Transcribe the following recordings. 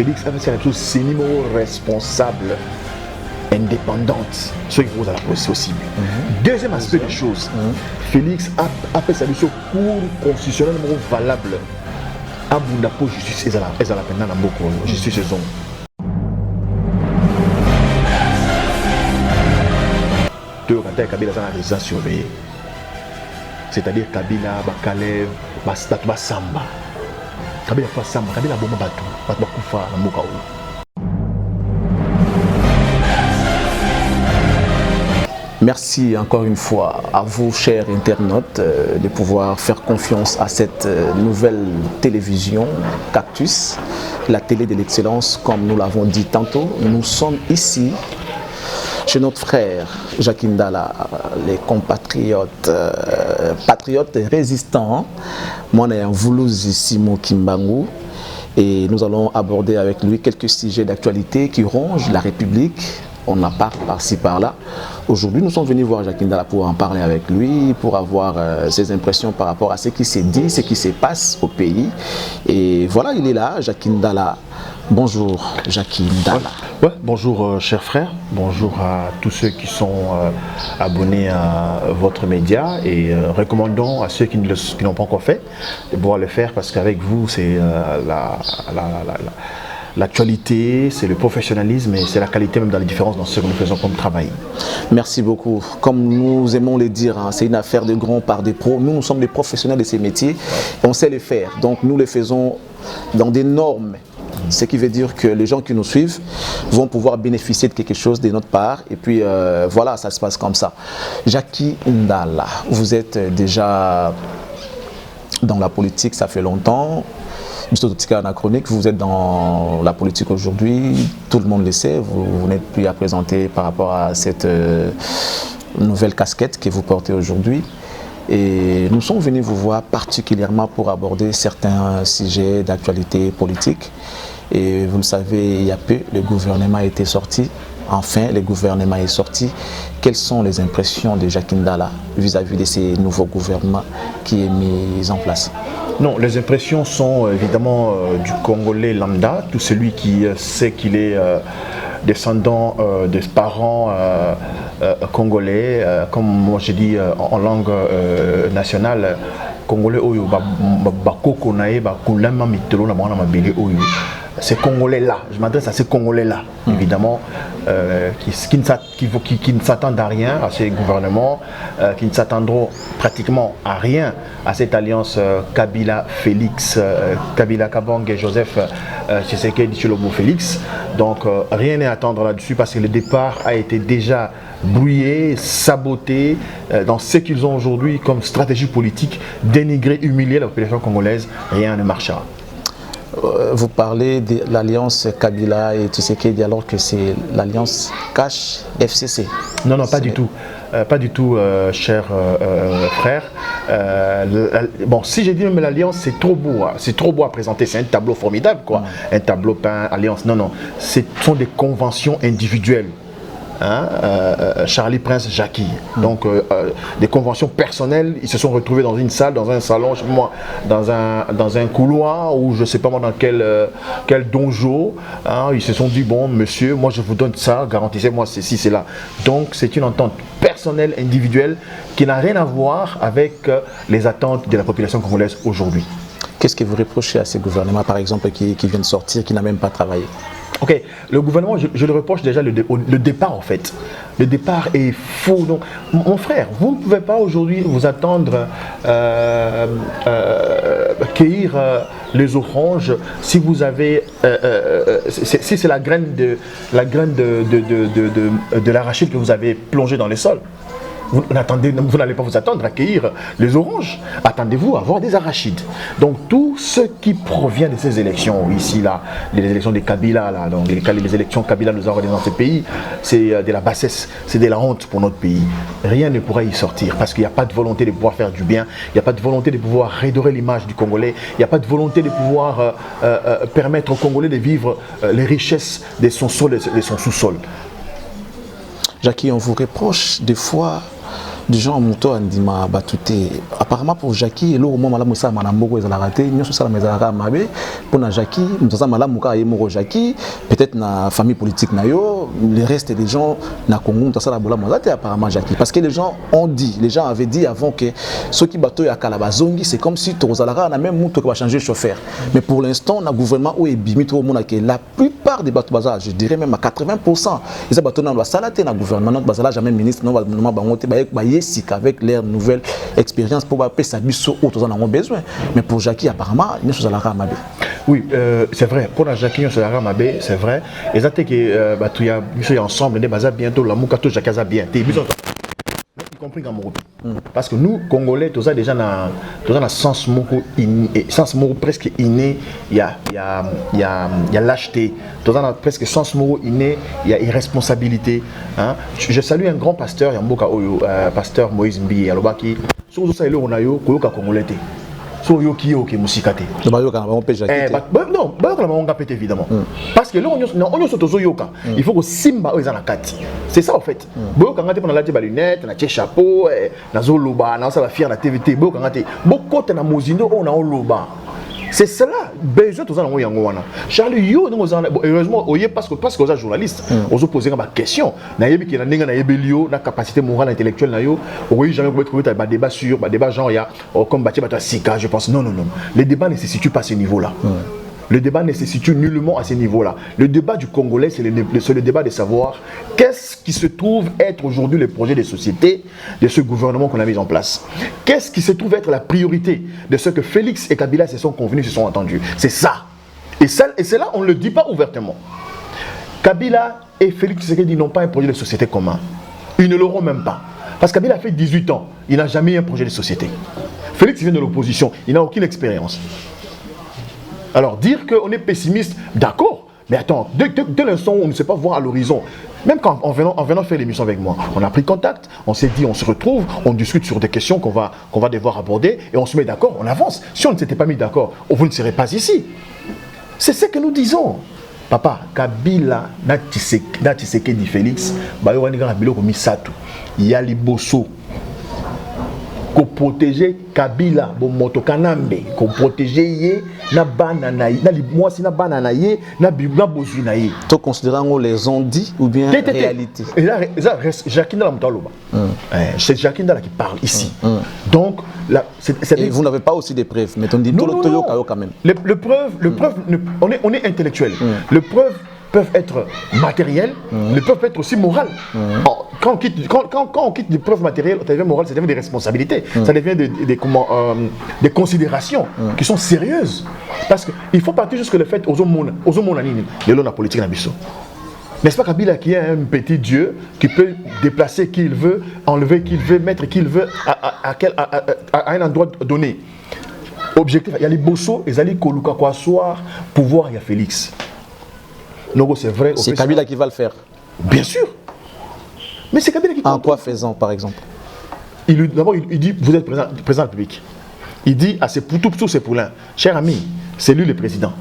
Félix a fait quelque chose, c'est numéro responsable, indépendante, ce qui vous a la possible. Deuxième aspect des choses, Félix a fait sa mission cour constitutionnelle valable. À Bundapo, justice et à la peine dans beaucoup, justice et zone. Kabila a déjà surveillé. C'est-à-dire Kabila, Bakalev, Samba. Kabila fait Samba, Kabila Boma Batou, Batoufa, Namokaou. Merci encore une fois à vous, chers internautes, de pouvoir faire confiance à cette nouvelle télévision Cactus, la télé de l'excellence, comme nous l'avons dit tantôt. Nous sommes ici chez notre frère Jacques Ndala, les compatriotes, patriotes résistants. Moi, on est en Voulouzi Simo Kimbangu et nous allons aborder avec lui quelques sujets d'actualité qui rongent la République. On en parle par-ci par-là. Aujourd'hui, nous sommes venus voir Jacques Ndala pour en parler avec lui, pour avoir ses impressions par rapport à ce qui s'est dit, ce qui se passe au pays. Et voilà, il est là, Jacques Ndala. Bonjour, Jacques Ndala. Ouais, bonjour, chers frères. Bonjour à tous ceux qui sont abonnés à votre média et recommandons à ceux qui n'ont pas encore fait de pouvoir le faire parce qu'avec vous, c'est l'actualité, c'est le professionnalisme et c'est la qualité même dans les différences dans ce que nous faisons comme travail. Merci beaucoup. Comme nous aimons le dire, hein, c'est une affaire de grands par des pros. Nous sommes des professionnels de ces métiers et on sait les faire. Donc nous les faisons dans des normes. Ce qui veut dire que les gens qui nous suivent vont pouvoir bénéficier de quelque chose de notre part. Et puis voilà, ça se passe comme ça. Jacques Ndala, vous êtes déjà dans la politique, ça fait longtemps. Anachronique, vous êtes dans la politique aujourd'hui, tout le monde le sait, vous n'êtes plus à présenter par rapport à cette nouvelle casquette que vous portez aujourd'hui. Et nous sommes venus vous voir particulièrement pour aborder certains sujets d'actualité politique. Et vous le savez, il y a peu, le gouvernement a été sorti. Enfin, le gouvernement est sorti. Quelles sont les impressions de Jacques Ndala vis-à-vis de ces nouveaux gouvernements qui est mis en place? Non, les impressions sont évidemment du Congolais lambda, tout celui qui sait qu'il est descendant des parents congolais, comme moi j'ai dit en langue nationale, Congolais oyo bakoko nae bakulama mitelo na bana mabele oyo. Ces Congolais-là, je m'adresse à ces Congolais-là, évidemment, qui ne s'attendent à rien à ces gouvernements, qui ne s'attendront pratiquement à rien à cette alliance Kabila-Félix, Kabila-Kabang et Joseph Tshisekedi Tshilombo-Félix. Donc rien n'est à attendre là-dessus parce que le départ a été déjà brouillé, saboté dans ce qu'ils ont aujourd'hui comme stratégie politique, dénigrer, humilier la population congolaise, rien ne marchera. Vous parlez de l'alliance Kabila et Tshisekedi alors que c'est l'alliance Cash FCC. Non, non, pas du tout. Pas du tout, cher frère. Bon, si j'ai dit même l'alliance, c'est trop beau. Hein. C'est trop beau à présenter. C'est un tableau formidable, quoi. Un tableau peint, alliance. Non, non. Ce sont des conventions individuelles. Hein, Charlie Prince Jackie. Donc des conventions personnelles, ils se sont retrouvés dans une salle, dans un salon, je sais pas moi, dans un couloir ou je sais pas moi dans quel donjon, hein, ils se sont dit bon monsieur, moi je vous donne ça, garantissez-moi ceci, c'est là. Donc c'est une entente personnelle, individuelle qui n'a rien à voir avec les attentes de la population congolaise aujourd'hui. Qu'est-ce que vous reprochez à ces gouvernements par exemple qui vient de sortir, qui n'a même pas travaillé? Ok, le gouvernement, je le reproche déjà le départ en fait. Le départ est faux. Donc, mon frère, vous ne pouvez pas aujourd'hui vous attendre cueillir les oranges si vous avez, si c'est la graine de l'arachide que vous avez plongée dans les sols. Vous n'allez pas vous attendre à cueillir les oranges. Attendez-vous à avoir des arachides. Donc tout ce qui provient de ces élections, ici, là, les élections des Kabila, là, donc les élections Kabila nous avons dans ce pays, c'est de la bassesse, c'est de la honte pour notre pays. Rien ne pourra y sortir parce qu'il n'y a pas de volonté de pouvoir faire du bien, il n'y a pas de volonté de pouvoir redorer l'image du Congolais, il n'y a pas de volonté de pouvoir permettre aux Congolais de vivre les richesses de son sol et de son sous-sol. Jackie, on vous reproche des fois du genre Mouto Andima Batouté. Apparemment pour Jackie, le moment où Moussa Manambo est raté, nous sommes à la Mabé. Pour Jackie, nous sommes à la Mouka et Moro Jackie, peut-être na famille politique nayo, le reste des gens na Congo, nous sommes à la Bola Mozate apparemment Jackie. Parce que les gens ont dit, les gens avaient dit avant que ceux qui battent à Kalabazongi, c'est comme si Tozalara n'a même Mouto qui va changer de chauffeur. Mais pour l'instant, le gouvernement où est Bimito Mounake, la plupart des bateaux bazar, je dirais même à 80%, ils bateaux dans la salaté dans le gouvernement, notre bazar jamais ministre, non, avec leur nouvelle expérience pour appeler ça biso autres en ont besoin. Mais pour Jackie, apparemment, nous sommes à la Ramabé. Oui, c'est vrai. Pour Jackie, nous sommes à la Ramabé, c'est vrai. Et ça, c'est que nous sommes ensemble, nous sommes bientôt, la Moukato Jackie a bien. Y compris dans mon groupe. Parce que nous, Congolais, tout ça déjà dans sens mot presque inné, il y a lâcheté. Tout ça presque sens mot inné, il y a irresponsabilité. Hein? Je salue un grand pasteur, Yamboka Oyo, pasteur Moïse Mbi, Alobaki. Sur ça, il y a Koyoka Congolais. So yo ki ok musikate. No ba yoka on peut Jackie. Non, ba yoka on peut évidemment. Parce que là on so tozo yoka. Il faut que simba eza na kati. C'est ça en fait. Ba yoka ngate na lati ba lunette, na chapeau, na zoloba, na ça va fier na TVT. Ba yoka ngate. Bo kote na mozindo on na oloba. C'est cela, besoin de ça. Charlie, yo, heureusement, parce que vous êtes journaliste, vous posez des questions. Vous avez une capacité morale intellectuelle. Vous n'avez jamais un débat sur un débat genre, comme Sika, je pense. Non. Le débat ne se situe pas à ce niveau-là. Le débat ne se situe nullement à ce niveau-là. Le débat du Congolais, c'est le débat de savoir qu'est-ce qui se trouve être aujourd'hui le projet de société de ce gouvernement qu'on a mis en place. Qu'est-ce qui se trouve être la priorité de ce que Félix et Kabila se sont convenus, se sont entendus. C'est ça. Et cela, on ne le dit pas ouvertement. Kabila et Félix Tshisekedi n'ont pas un projet de société commun. Ils ne l'auront même pas. Parce que Kabila a fait 18 ans. Il n'a jamais eu un projet de société. Félix vient de l'opposition. Il n'a aucune expérience. Alors, dire qu'on est pessimiste, d'accord, mais attends, dès l'instant où on ne sait pas voir à l'horizon, même en venant faire l'émission avec moi, on a pris contact, on s'est dit, on se retrouve, on discute sur des questions qu'on va devoir aborder, et on se met d'accord, on avance. Si on ne s'était pas mis d'accord, vous ne serez pas ici. C'est ce que nous disons. Papa, Kabila, na Tshisekedi Félix, Yali Bosso, qu'on protéger Kabila, bon moto kanambe, qu'on protéger yé, na bananaï, na moi si na bananaï, na bozinaï. Tu considères les on-dit ou bien réalité? Et là, Jacques Ndala Moutaloba. C'est Jacques Ndala qui parle ici. Donc, et vous n'avez pas aussi des preuves, mais on dit tout le quand même. Le preuve, on est intellectuel. Le preuve peuvent être matériels, mais peuvent être aussi morales. Quand on quitte des preuves matérielles, ça devient moral, ça devient des responsabilités, ça devient des considérations qui sont sérieuses. Parce qu'il faut partir jusque le fait aux hommes de la politique nabiso. N'est-ce pas Kabila qui est un petit dieu qui peut déplacer qui il veut, enlever qui il veut, mettre qui il veut à un endroit donné. Objectif, il y a les Bosso, il y a les Koluka quoi soir, pouvoir, il y a Félix. C'est vrai. C'est Kabila qui va le faire. Bien sûr. Mais c'est Kabila qui... En quoi faisant, par exemple? D'abord, il dit, vous êtes président public. Il dit à ses tous ses poulains, cher ami, c'est lui le président.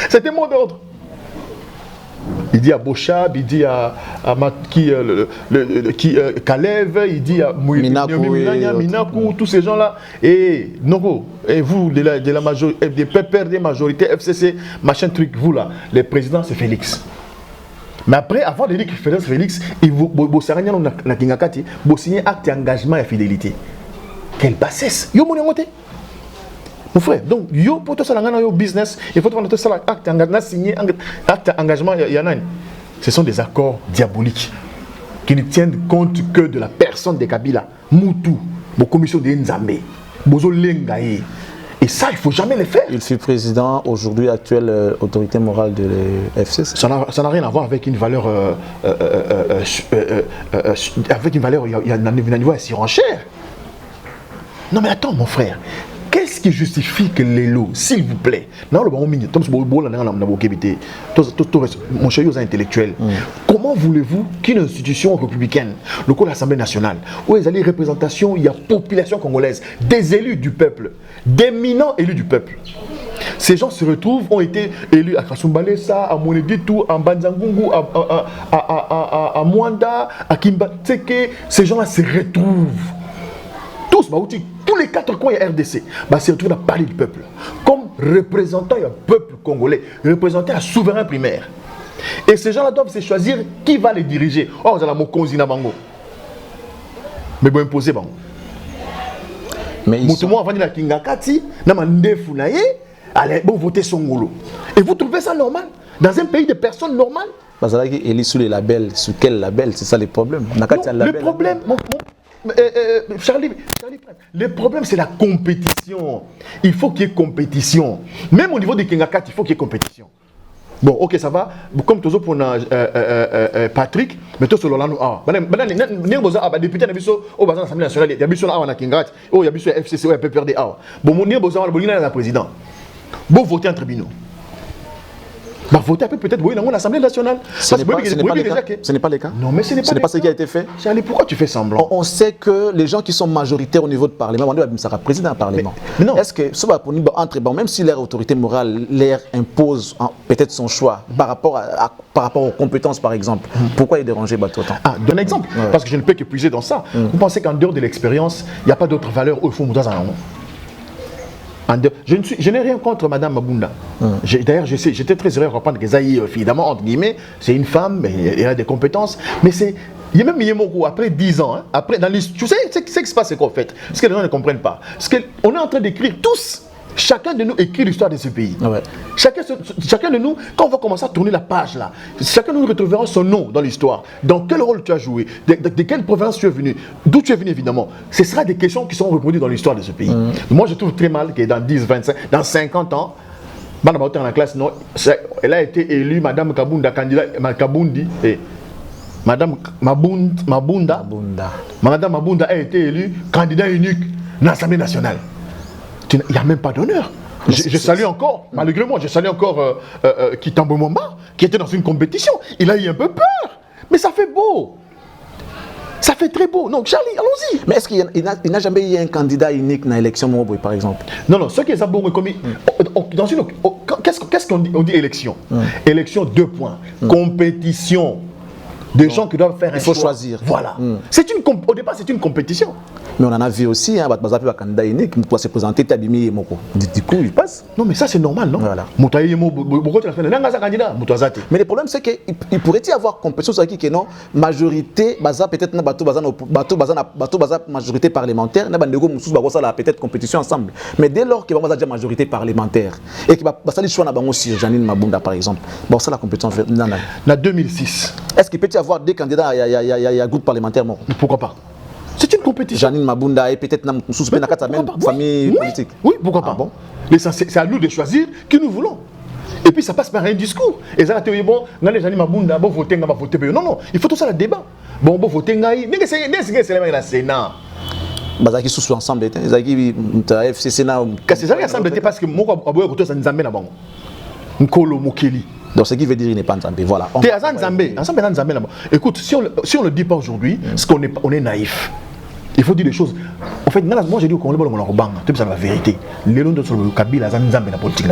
C'était mot d'ordre. Il dit à Bochab, il dit à Kalev, il dit à Minakou, tous ces gens-là. Et Nogo, et vous, de la majorité, des pépères des majorités, FCC, machin truc, vous là, le président c'est Félix. Mais après, avant de dire que Félix, il vous signer acte d'engagement et fidélité. Quelle bassesse! Yo mon monté. Mon frère, donc yo pour tout ça yo business, il faut prendre tout ça acte d'engagement, signer acte d'engagement yanani. Ce sont des accords diaboliques qui ne tiennent compte que de la personne de Kabila, Moutou, la commission de Nzambe, Bozo Lengaye. Et ça, il ne faut jamais le faire. Il fut président, aujourd'hui actuelle autorité morale de l'FCC. Ça n'a rien à voir avec une valeur, il y a un niveau à surenchère. Non mais attends mon frère, qu'est-ce qui justifie que les lots, s'il vous plaît, mon cher intellectuel, comment voulez-vous qu'une institution républicaine, l'Assemblée nationale, où il y a les représentations, il y a population congolaise, des élus du peuple, d'éminents élus du peuple, Ces gens se retrouvent, ont été élus à Kasumbalesa, à Moneditu, à Banzangungu, à Mwanda, à Kimba Tseke. Ces gens-là se retrouvent. Tous, tous les 4 coins, il y a RDC. Se retrouvent dans le palais du peuple. Comme représentant du peuple congolais, représentant un souverain primaire. Et ces gens-là doivent se choisir qui va les diriger. Oh, vous allez Mokonzi na bango. Mais bon, imposer bango. Mais ils sont... avant de la Kingakati, allez, bon, votez Songolo. Et vous trouvez ça normal? Dans un pays de personnes normales? Parce qu'il est sous les labels. Sous quel label? C'est ça le problème. Non, le problème, Charlie, le problème c'est la compétition. Il faut qu'il y ait compétition. Même au niveau des Kingakati, il faut qu'il y ait compétition. Bon, ok, ça va. Comme toujours pour Patrick, mais tout sur l'anneau. Député au bazar de l'Assemblée nationale, il y a besoin de Kingat, il y a besoin de FCC, il y a PPRD. Bon, mon besoin de président. Bon, voter en tribunal. Voter peut-être dans l'Assemblée nationale. Ce n'est pas le cas. Non, mais ce n'est pas ce qui a été fait. Charlie, pourquoi tu fais semblant? On sait que les gens qui sont majoritaires au niveau du Parlement, on doit être président du Parlement. Mais non. Est-ce que, même si leur autorité morale leur impose peut-être son choix par rapport aux compétences, par exemple, pourquoi il dérangeait autant? Donne un exemple, parce que je ne peux que puiser dans ça. Vous pensez qu'en dehors de l'expérience, il n'y a pas d'autres valeurs où il faut mourir en je n'ai rien contre Madame Mabunda. D'ailleurs, j'étais très heureux de reprendre que Zaï, évidemment, entre guillemets, c'est une femme, elle a des compétences, mais c'est... Il y a même Yemoko, après 10 ans, après, tu sais ce qui se passe, c'est qu'en fait, ce que les gens ne comprennent pas, c'est qu'on est en train d'écrire tous. Chacun de nous écrit l'histoire de ce pays. Ouais. Chacun de nous, quand on va commencer à tourner la page là, chacun de nous retrouvera son nom dans l'histoire. Dans quel rôle tu as joué, de quelle province tu es venu, d'où tu es venu évidemment. Ce sera des questions qui seront reproduites dans l'histoire de ce pays. Moi je trouve très mal que dans 10, 25, dans 50 ans, dans la classe, non, elle a été élue, Madame Kabunda, candidat, Kabundi, et Madame Mabunda. Madame Mabunda a été élue candidat unique dans l'Assemblée nationale. Il n'y a même pas d'honneur. Je salue encore, malgré moi, je salue encore Kitambo Momba, qui était dans une compétition. Il a eu un peu peur, mais ça fait beau. Ça fait très beau. Donc, Charlie, allons-y. Mais est-ce qu'il n'a jamais eu un candidat unique dans l'élection Moboy, par exemple? Non, ce qui est ça, qu'est-ce qu'on dit? On dit élection. Élection, 2 points. Compétition. Des gens qui doivent faire un choix. Il faut choisir. Voilà. Au départ, c'est une compétition. Mais on en a vu aussi, un candidat unique qui doit se présenter, Tabimi et Moko. Du coup, il passe. Non, mais ça, c'est normal, non? Voilà. Mais le problème, c'est qu'il pourrait y avoir compétition qui est non, majorité, peut-être majorité parlementaire, peut-être compétition ensemble. Mais dès lors qu'il va y avoir majorité parlementaire et qu'il va passer choix aussi, Janine Mabunda par exemple, bon, ça la compétition. En 2006. Est-ce qu'il peut y avoir 2 candidats à un groupe parlementaire? Pourquoi pas? C'est une compétition. Janine Mabunda et peut-être même famille politique. Oui, pourquoi pas? Bon. C'est à nous de choisir qui nous voulons. Et puis ça passe par un discours. Et ça, bon, Janine Mabunda, bon, voter, on va voter. Non, il faut tout ça le débat. Bon, voter, mais c'est le Sénat. Ils sont ensemble, ils FCC. C'est ça qui ensemble parce que moi, je vais voter ça nous amène à bon. Nkolo Mokeli. Donc ce qui veut dire qu'il n'est pas Nzambé, voilà. Écoute, si on ne le dit pas aujourd'hui, c'est qu'on est naïf. Il faut dire des choses. En fait, moi j'ai dit qu'on est la vérité. Les noms de Kabila, c'est Nzambé la politique.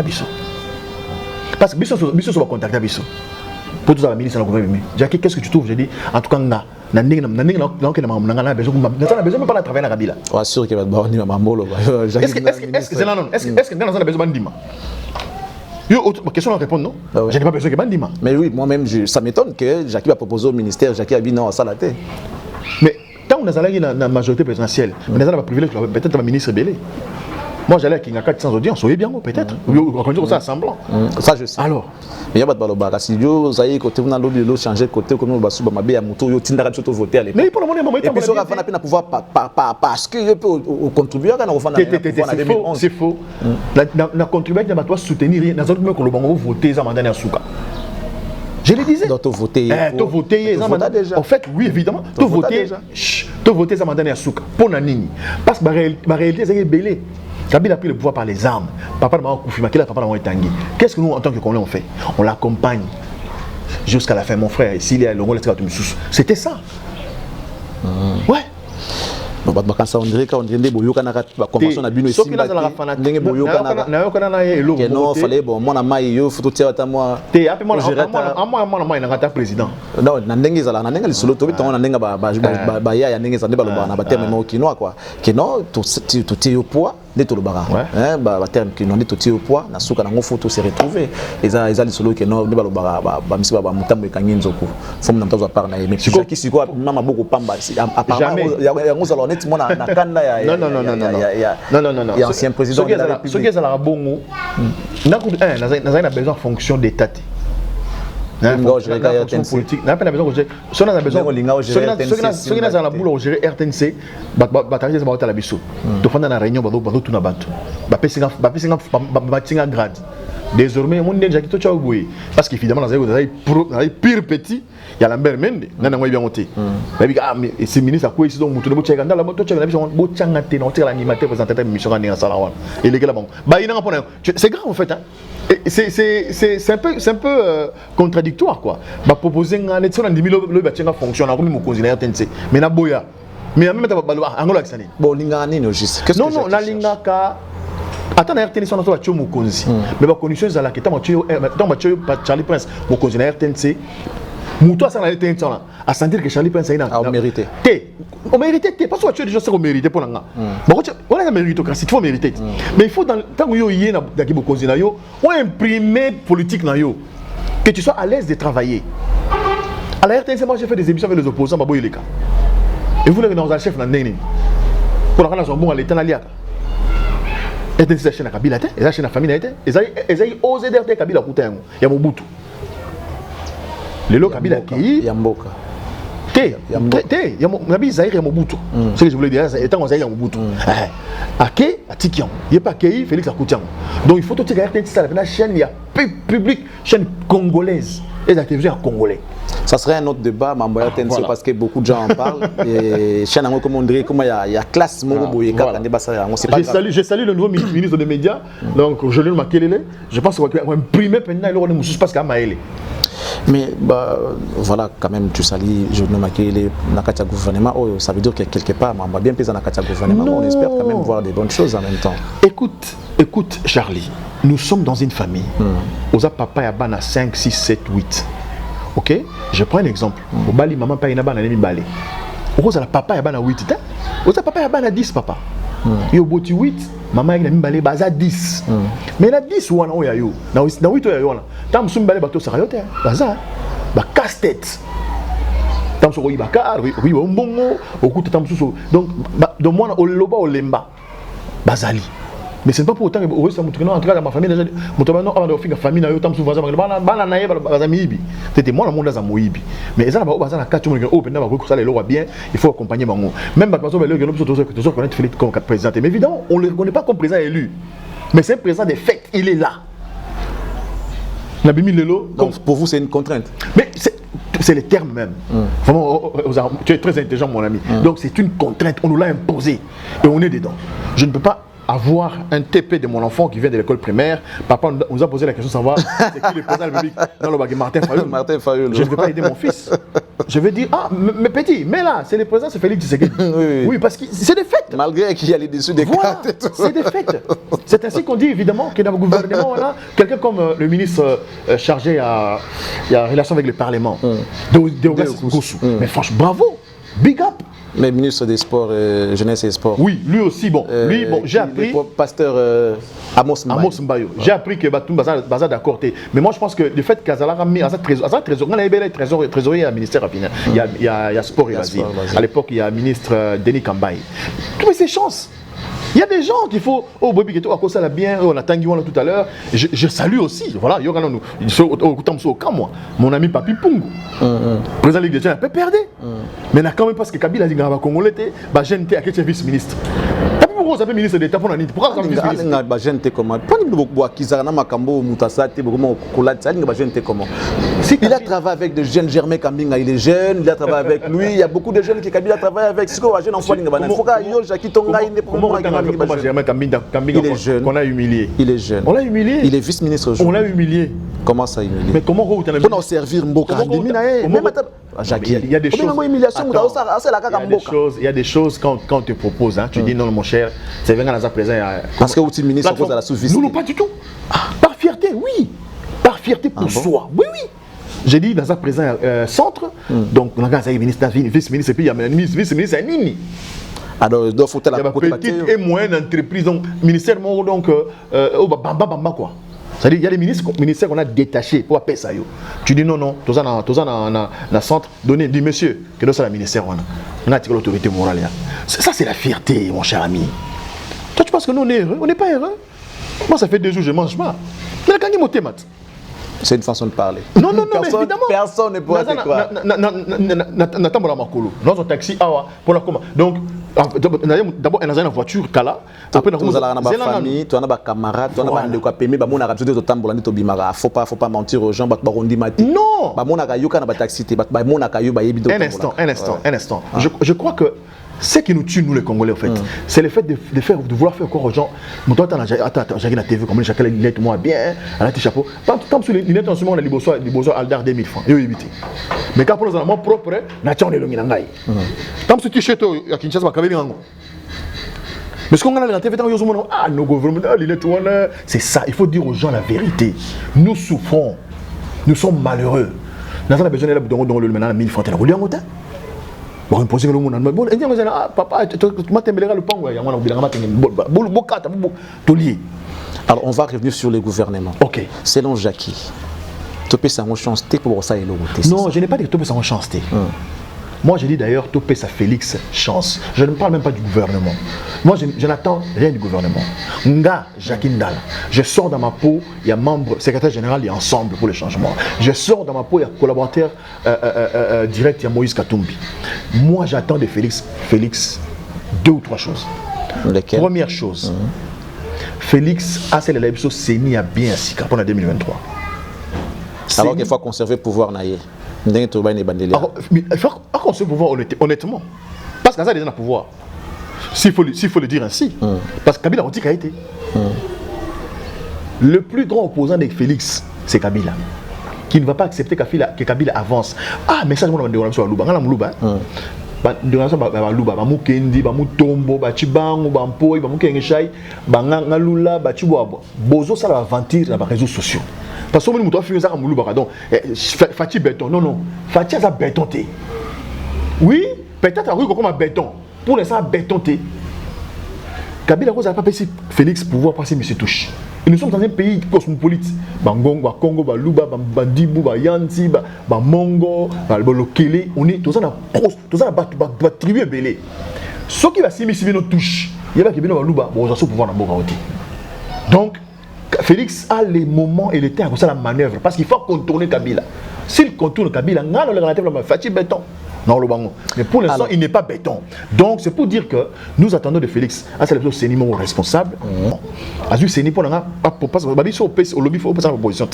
Parce que Bisso va contacter Bisso. Pour tout ça, la milice, Jackie, qu'est-ce que tu trouves? J'ai dit, en tout cas, on a besoin pas de travailler à Kabila. Je suis sûr qu'il va y avoir Est-ce que c'est là non? Est-ce que nous avons besoin de Ndima? Question à répondre, non? Je n'ai pas besoin que Bandima. Mais oui, moi-même, ça m'étonne que Jackie va proposer au ministère, Jackie a dit non à ça la tête. Mais quand on a la majorité présidentielle, on a le privilège peut-être le ministre Bélé. Moi j'allais à Kingaka sans audience, soyez bien, peut-être. On dit ça semblant. Ça je sais. Alors, mais il y a pas de balobara. Si vous avez côté, vous avez changé de côté, comme vous avez mabé à Moutou, vous avez voté à l'époque. Mais pour le moment, et puis ça va faire pouvoir parce que je peux contribuer à la. C'est faux. La contribution ne va pas soutenir rien. Dans un moment que le Bango voter ça mandat à Souka. Je le disais. Donc tu voter. Tu voter déjà. En fait, oui évidemment. Tu voter ça mandat à Souka. Pour Nanini. Parce que la réalité c'est belé. Kabila a pris le pouvoir par les armes. Papa m'a confirmé qu'il a papa m'a étangui. Qu'est-ce que nous en tant que Congolais on fait? On l'accompagne jusqu'à la fin. Mon frère, s'il y a le rôle de c'était ça. Ouais. bakanisa on dirait nde boyoka na convention na bino soki nazalaka fanatique nayoka na ye eloko non fallait bon mwana mai yo faut tia ta moi te ape mwana mai na président non na ndenge ezala na ndenge lisolo to bitonga na ndenge ba ya ndenge za nde baloba na ba terme mo kinois quoi que non to tie au poids de to lobara hein ba terme kinois de to tie au poids na suka na ngo photo se retrouver eza lisolo que non nde balobara ba misi ba mutambo ekangi nzoko fomu na mtazo par na ye mais qui siko mama boko pamba apparemment ya ngozala honnête mona na kanda ya non ya ancien président de la République ce qui est la bongo na besoin fonction d'état politique n'a pas besoin de si on a besoin ceux qui n'a la boule gérer RTNC bataille ça va la biso to fanda na réunion ba tout na bantu ba pesinga grade désormais mon déjà qui to tcha boui parce qu'évidemment dans les pire petit il y a Lambert Mende nana ngoi bien monté mais c'est ministre à quoi ici donc mutu bo tcha nganda la bo tcha na biso bo tchanga te na tcha l'animateur présentateur mission na sala wana et les gars bon ba ina ngapona c'est grave en fait hein. C'est un peu contradictoire quoi. Ba proposer ngane tsona ndimi lo ba tchenga fonction na ko mi mokonzi na RTNC mais na boya mais en même temps ba angolo akisani bon lingani no juste qu'est-ce que non la lingaka attends na RTNC on a tcho mokonzi mais ba conditions za la que tant Charlie Prince mokonzi na RTNC muto ça na RTNC là à sentir que Charlie Prince a mérité on mérite parce que tu as déjà ça qu'on mérite pour nga bon on a la méritocratie il faut mériter mais il faut dans tant que yo yé na daki bokonzi na yo on imprimer politique na yo que tu sois à l'aise de travailler à la RTNC moi j'ai fait des émissions avec les opposants babo yeleka et vous les dans un chef na nene pour la raison bon à l'état na liaka RTNC c'est chaîne Kabila té et la chaîne famille na té ezai osé d'RT Kabila kutango ya Mobutu lelo Kabila ki ya mboka Té, Nabi Zahir et Mobutu. Ce que je voulais dire, c'est étant Zahir et Mobutu. Ake, Atikian, il n'y a pas Kei, Félix Akoutian. Donc il faut tout regarder la chaîne, il y a public, chaîne congolaise, et la télévision congolais. Ça serait un autre débat, Mamboya Tenso, parce que beaucoup de gens en parlent. Et chaîne, comme on dirait, comment il y a classe Moroboyeka, je salue le nouveau ministre des médias, donc je lui ai marqué les. Je pense qu'on va imprimer pendant le rôle de Moussous parce qu'il y a Maëlé. Mais bah, voilà, quand même, tu salis, je ne m'accueille les Nakatia gouvernement. Oh, ça veut dire que quelque part, on va bien peser Nakatia gouvernement. On espère quand même voir des bonnes choses en même temps. Écoute, Charlie, nous sommes dans une famille. Oza papa yabana 5, 6, 7, 8. Ok? Je prends un exemple. Au Bali, maman paye na bana nemi balé. Oza la papa yabana 8. Oza papa yabana 10 papa. Yo boti 8. Maman yabana balé baza 10. Mais na 10 wana oya yo. Na 8 oya yo na. Tam sum balé bato sarayote. Baza. Ba casse-tête. Tam so koyi bakar, oui bongo, okuta tam so. Donc de moi au loba au lemba. Bazali. Mais c'est pas pour autant que au reste mutukino entrer dans ma famille déjà mutabano avant de finir famille na yo tam sou vaza bana na ye baza miibi. C'était moi le monde za moibi. Mais ça ba baza na katu mo o penda ba ko ça les lois bien, il faut accompagner bango. Même ba bazo ba le gelo toujours connaître Félix comme président. Mais évidemment, on le reconnaît pas comme président élu. Mais c'est un président de fait, il est là. Nabimi Lelo. Donc pour vous c'est une contrainte. Mais c'est les termes même. Vraiment, tu es très intelligent mon ami. Donc c'est une contrainte, on nous l'a imposé et on est dedans. Je ne peux pas avoir un TP de mon enfant qui vient de l'école primaire. Papa nous a posé la question de savoir c'est qui le président de la République. Non, le baguette Martin Fayoul. Martin Fayoul. Je ne vais pas aider mon fils. Je vais dire, ah, mais petit, mais là, c'est le président, c'est Félix Tshisekedi. Oui, parce que c'est des faits. Malgré qu'il y a les dessous des cartes et tout. C'est des faits. C'est ainsi qu'on dit, évidemment, que dans le gouvernement, on a quelqu'un comme le ministre chargé à relation avec le Parlement, Deogas Goussou. Mais franchement, bravo, big up. Mais ministre des Sports, Jeunesse et Sports. Oui, lui aussi, bon. Lui, bon, j'ai appris. Pasteur Amos Mbayo. J'ai appris que Batum Baza d'accord. Mais moi, je pense que le fait qu'Azala a mis à sa trésorier à ministère affinel. Il y a Sport et Loisirs. À l'époque, il y a ministre Denis Kambaye. Tous ces chances. Il y a des gens qu'il faut. Oh, Bobby Keto, à cause ça l'a bien, on a tangué tout à l'heure. Je salue aussi. Voilà, il y aura nous. Mon ami Papi Pungu. Président de Ligue des Champions, il a perdu. Mais quand même, parce que Kabila a dit que Congolais, bah, j'ai été vice-ministre. Papi pourquoi vous avez ministre d'État pour l'année? Pourquoi vous avez ministre d'État? Gente comment? Il a travaillé avec des jeunes. Germain Kambinga, il est jeune, il a travaillé avec lui. Il y a beaucoup de jeunes qui Kabila travaille avec. Comment Germain Kambinga qu'on a humilié? Il est jeune. On l'a humilié. Il est vice-ministre. On l'a humilié. Comment ça humilié? Mais comment vous avez pour servir Mboka? Il y a des choses. Il y a des choses quand on te propose, hein, tu dis non mon cher, c'est bien à présent. Parce que vous êtes ministre cause à la sous-vice. Non, pas du tout. Par fierté, oui. Par fierté pour soi. Oui, oui. J'ai dit dans un présent centre, donc on a un ministre, vice-ministre, et puis il y a un vice-ministre, c'est Nini. Alors, il faut la petite et moyenne entreprise, donc ministère, donc, bamba quoi. C'est-à-dire qu'il y a des ministères qu'on a détachés pour appeler ça. Tu dis non, non, tout ça dans le centre, donner, dis monsieur, que c'est le ministère, on a tiré l'autorité morale. Ça, c'est la fierté, mon cher ami. Toi, tu penses que nous, on est heureux? On n'est pas heureux. Moi, ça fait 2 jours, je ne mange pas. Mais quand il monte, c'est une façon de parler. Non, non, non, mais évidemment. Personne ne peut être quoi. Dans un taxi, pour la comment. Donc, d'abord, on a une voiture, Kala. Après, on a une famille, on a des camarades, on a des permis, on a des tambourins, faut pas mentir aux gens, non. Un instant. Je crois que ce qui nous tue, nous les Congolais, en fait, c'est le fait de vouloir faire encore aux gens. Attends, j'ai la TV, comme chacun lunette, moi bien, à la chapeau. Tant que les lunettes en ce moment, on a les besoins Aldar 2000 francs. Mais quand on a mon propre, on est le Minangai. Tant que tu t-shirt, il y a Kinshasa, mais ce qu'on a la TV, nos gouvernements, c'est ça. Il faut dire aux gens la vérité. Nous souffrons. Nous sommes malheureux. Nous avons besoin de le maintenant à 1000 francs. Bon, imposer le monde. Bon, papa, tu m'as le pango. Alors, on va revenir sur le gouvernement. Ok. Selon Jackie, Topé ça en chance pour ça et l'autre. Non, je n'ai pas dit que Topé ça en chance. Moi, j'ai dit d'ailleurs Topé ça Félix chance. Je ne parle même pas du gouvernement. Moi, je n'attends rien du gouvernement. Nga, Jackie Ndala. Je sors dans ma peau, il y a membre, secrétaire général, il y a ensemble pour le changement. Je sors dans ma peau, il y a collaborateur direct, il y a Moïse Katumbi. Moi, j'attends de Félix 2 ou 3 choses. Lesquelles? Première chose, Félix a celle de la CENI a bien assis pendant 2023. Alors qu'il faut conserver le pouvoir naïe. Il faut conserver le pouvoir honnêtement. Parce que ça a déjà un pouvoir. S'il faut le dire ainsi. Parce que Kabila a dit qu'il a été. Le plus grand opposant de Félix, c'est Kabila. Qui ne va pas accepter que Kabila avance. Ah, mais ça, je vais vous dire sur Luba. Parce que nous avons fait un pardon. Fati béton. Non, non. Fati a béton. Oui, peut-être à comme un béton. Pour l'instant, béton. Kabila n'a pas passé Félix pouvoir passer M. Touche. Et nous sommes dans un pays cosmopolite. Bangongo, Congo, Luba, Bandibou, Yanti, Mongo, Lokele. On est tous en tribu belé. Ce qui va s'immiscer nos touches, il y a qui viennent à Luba, bon, on pouvoir dans Boga. Donc, Félix a les moments et les temps pour ça la manœuvre parce qu'il faut contourner Kabila. S'il contourne Kabila, il a fait béton. Non, le bango. Mais pour l'instant, il n'est pas béton. Donc, c'est pour dire que nous attendons de Félix. C'est le numéro responsable. Azu c'est ni pour nga parce que babi so au lobby faut passer en opposition.